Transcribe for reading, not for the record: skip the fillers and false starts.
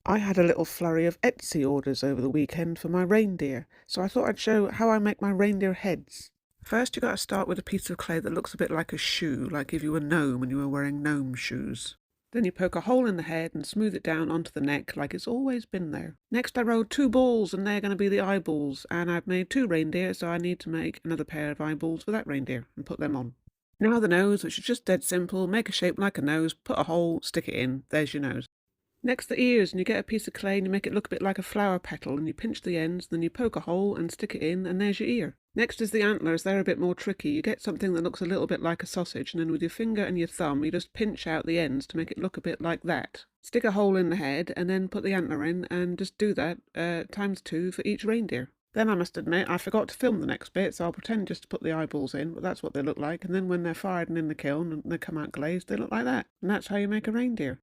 I had a little flurry of Etsy orders over the weekend for my reindeer, so I thought I'd show how I make my reindeer heads. First, you got to start with a piece of clay that looks a bit like a shoe, like if you were a gnome and you were wearing gnome shoes. Then you poke a hole in the head and smooth it down onto the neck like it's always been there. Next I rolled 2 balls and they're going to be the eyeballs, and I've made 2 reindeer, so I need to make another pair of eyeballs for that reindeer and put them on. Now the nose, which is just dead simple. Make a shape like a nose, put a hole, stick it in, there's your nose. Next the ears, and you get a piece of clay and you make it look a bit like a flower petal, and you pinch the ends, then you poke a hole and stick it in, and there's your ear. Next is the antlers. They're a bit more tricky. You get something that looks a little bit like a sausage, and then with your finger and your thumb you just pinch out the ends to make it look a bit like that. Stick a hole in the head and then put the antler in, and just do that times 2 for each reindeer. Then I must admit I forgot to film the next bit, so I'll pretend just to put the eyeballs in, but that's what they look like, and then when they're fired and in the kiln and they come out glazed, they look like that. And that's how you make a reindeer.